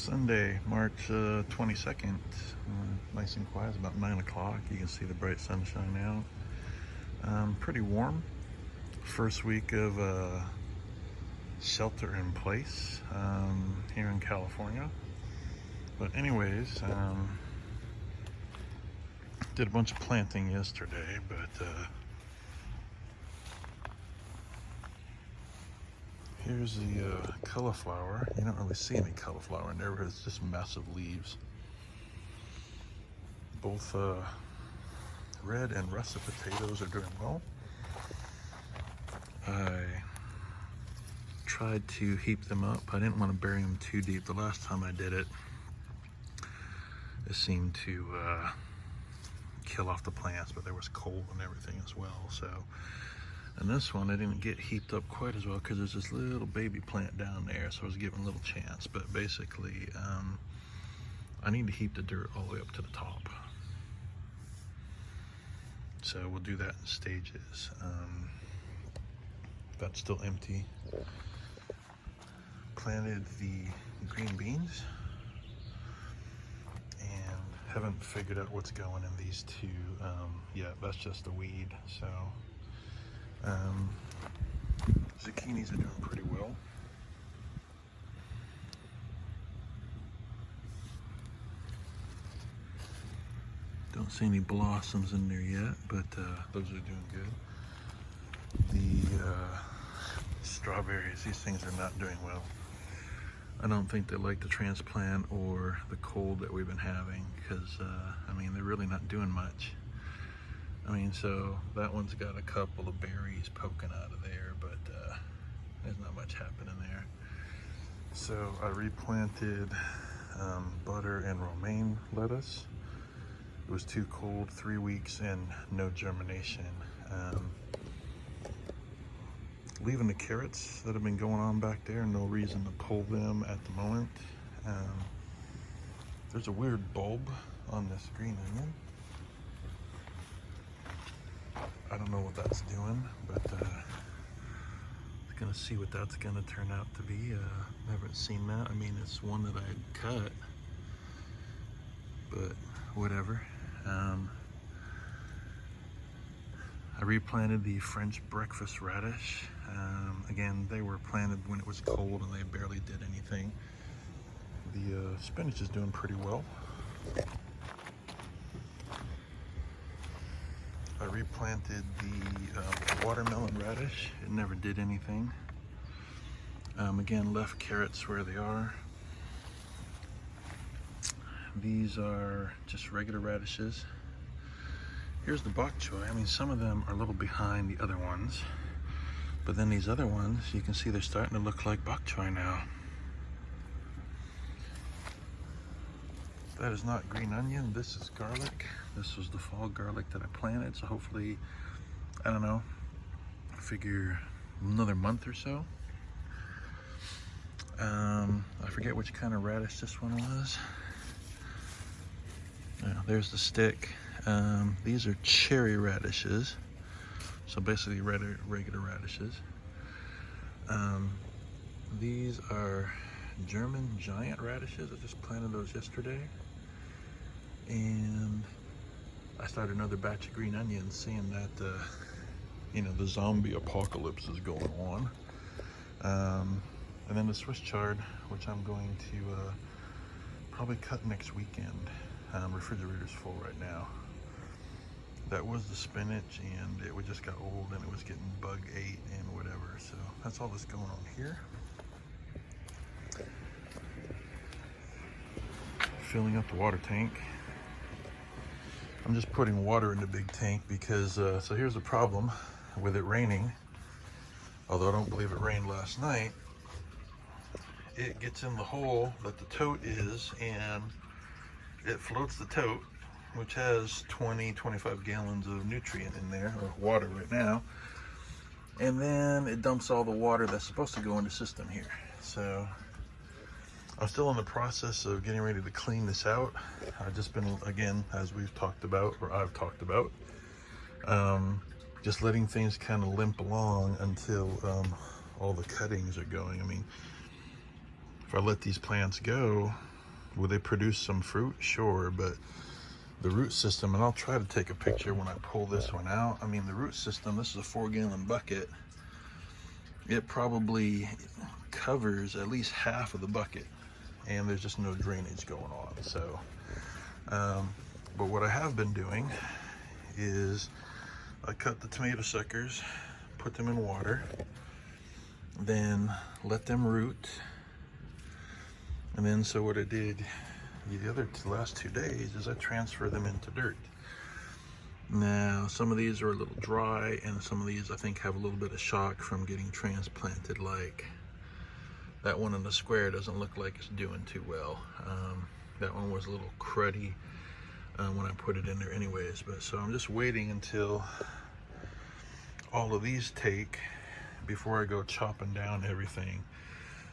Sunday, March 22nd. Nice and quiet. It's about 9 o'clock. You can see the bright sunshine out. Pretty warm. First week of shelter in place here in California. But anyways, did a bunch of planting yesterday, but here's the cauliflower. You don't really see any cauliflower in there, but it's just massive leaves. Both red and russet potatoes are doing well. I tried to heap them up. I didn't want to bury them too deep. The last time I did it, it seemed to kill off the plants, but there was cold and everything as well. So, and this one I didn't get heaped up quite as well because there's this little baby plant down there, so I was giving a little chance. But basically, I need to heap the dirt all the way up to the top. So we'll do that in stages. That's still empty. Planted the green beans and haven't figured out what's going in these two yet. That's just a weed. So zucchinis are doing pretty well. Don't see any blossoms in there yet, but those are doing good. The strawberries, these things are not doing well. I don't think they like the transplant or the cold that we've been having because, I mean, they're really not doing much. I mean, so that one's got a couple of berries poking out of there, but there's not much happening there. So I replanted butter and romaine lettuce. It was too cold, 3 weeks and no germination. Leaving the carrots that have been going on back there, no reason to pull them at the moment. There's a weird bulb on this green onion. I don't know what that's doing, but gonna see what that's gonna turn out to be. Haven't seen that. I mean, it's one that I had cut, but whatever. I replanted the French breakfast radish. Again, they were planted when it was cold and they barely did anything. The spinach is doing pretty well. I replanted the watermelon radish. It never did anything. Again, left carrots where they are. These are just regular radishes. Here's the bok choy. I mean, some of them are a little behind the other ones, but then these other ones, you can see they're starting to look like bok choy now. That is not green onion. This is garlic. This was the fall garlic that I planted. So hopefully, I don't know, I figure another month or so. I forget which kind of radish this one was. Yeah, there's the stick. These are cherry radishes. So basically regular radishes. These are German giant radishes. I just planted those yesterday. And I started another batch of green onions, seeing that, you know, the zombie apocalypse is going on. And then the Swiss chard, which I'm going to probably cut next weekend. Refrigerator's full right now. That was the spinach, and it just got old and it was getting bug ate and whatever. So that's all that's going on here. Filling up the water tank. I'm just putting water in the big tank because, so here's the problem with it raining. Although I don't believe it rained last night. It gets in the hole that the tote is and it floats the tote, which has 20-25 gallons of nutrient in there, or water right now. And then it dumps all the water that's supposed to go in the system here. So I'm still in the process of getting ready to clean this out. I've just been, again, as we've talked about, or I've talked about, just letting things kind of limp along until all the cuttings are going. I mean, if I let these plants go, Will they produce some fruit? Sure, but the root system, and I'll try to take a picture when I pull this one out. I mean, the root system, this is a 4-gallon bucket. It probably covers at least half of the bucket, and there's just no drainage going on. So, but what I have been doing is I cut the tomato suckers, put them in water, then let them root. And then, so what I did the last 2 days is I transfer them into dirt. Now, some of these are a little dry, and some of these I think have a little bit of shock from getting transplanted. Like that one in the square doesn't look like it's doing too well. That one was a little cruddy when I put it in there anyways. But so I'm just waiting until all of these take before I go chopping down everything.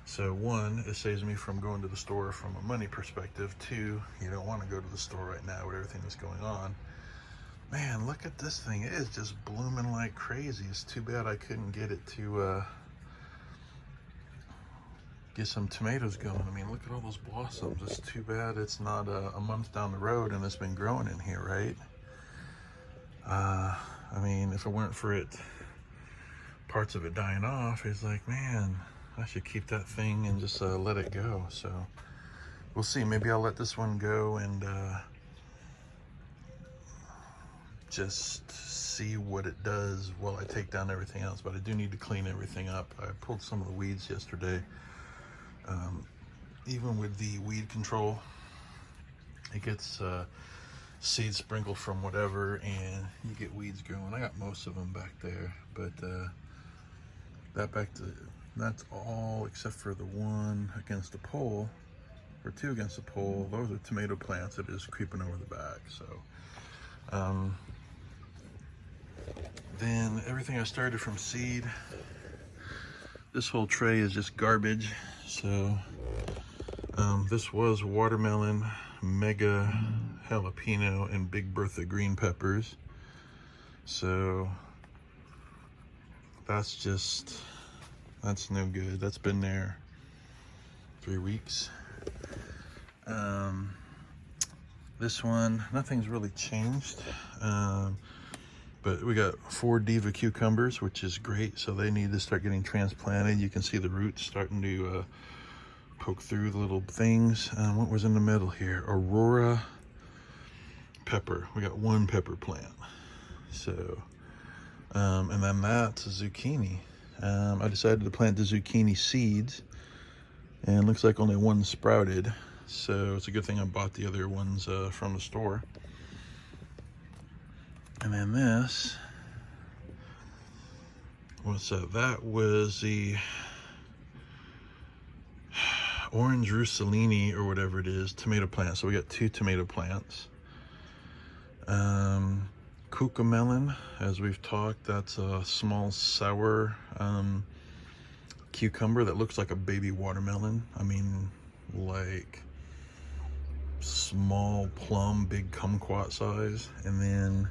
So one, it saves me from going to the store from a money perspective. Two, you don't want to go to the store right now with everything that's going on. Man, look at this thing. It is just blooming like crazy. It's too bad I couldn't get it to get some tomatoes going. I mean, look at all those blossoms. It's too bad it's not a month down the road and it's been growing in here, right? I mean, if it weren't for it, parts of it dying off, it's like, man, I should keep that thing and just let it go. So we'll see. Maybe I'll let this one go and just see what it does while I take down everything else. But I do need to clean everything up. I pulled some of the weeds yesterday. Even with the weed control, it gets seed sprinkled from whatever, and you get weeds growing. I got most of them back there, but that's all except for the one against the pole, or two against the pole. Those are tomato plants that is creeping over the back. So then everything I started from seed. This whole tray is just garbage. So this was watermelon, mega jalapeno, and Big Bertha green peppers. So that's no good. That's been there 3 weeks. This one, nothing's really changed. But we got 4 diva cucumbers, which is great. So they need to start getting transplanted. You can see the roots starting to poke through the little things. What was in the middle here? Aurora pepper. We got 1 pepper plant. So, and then that's a zucchini. I decided to plant the zucchini seeds, and it looks like only 1 sprouted. So it's a good thing I bought the other ones from the store. And then this, what's that? That was the orange Rossellini or whatever it is, tomato plant. So we got 2 tomato plants. Cucamelon, as we've talked, that's a small sour cucumber that looks like a baby watermelon. I mean, like small plum, big kumquat size. And then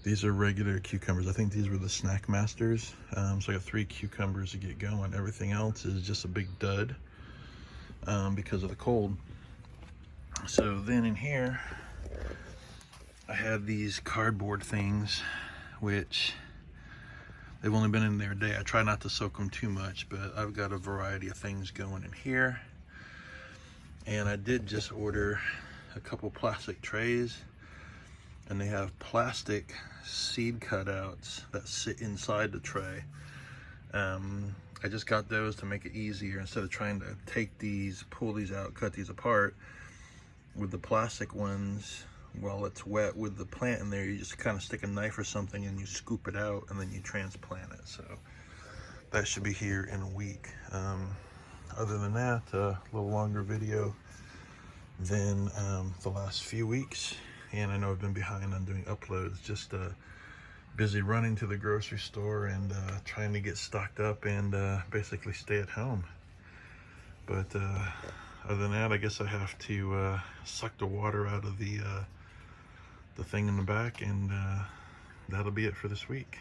these are regular cucumbers. I think these were the Snack Masters. So I got 3 cucumbers to get going. Everything else is just a big dud because of the cold. So then in here, I had these cardboard things, which they've only been in there a day. I try not to soak them too much, but I've got a variety of things going in here. And I did just order a couple plastic trays, and they have plastic seed cutouts that sit inside the tray. I just got those to make it easier. Instead of trying to take these, pull these out, cut these apart, with the plastic ones, while it's wet with the plant in there, you just kind of stick a knife or something and you scoop it out, and then you transplant it. So that should be here in a week. Other than that, a little longer video than the last few weeks. And I know I've been behind on doing uploads, just busy running to the grocery store and trying to get stocked up and basically stay at home. But other than that, I guess I have to suck the water out of the thing in the back, and that'll be it for this week.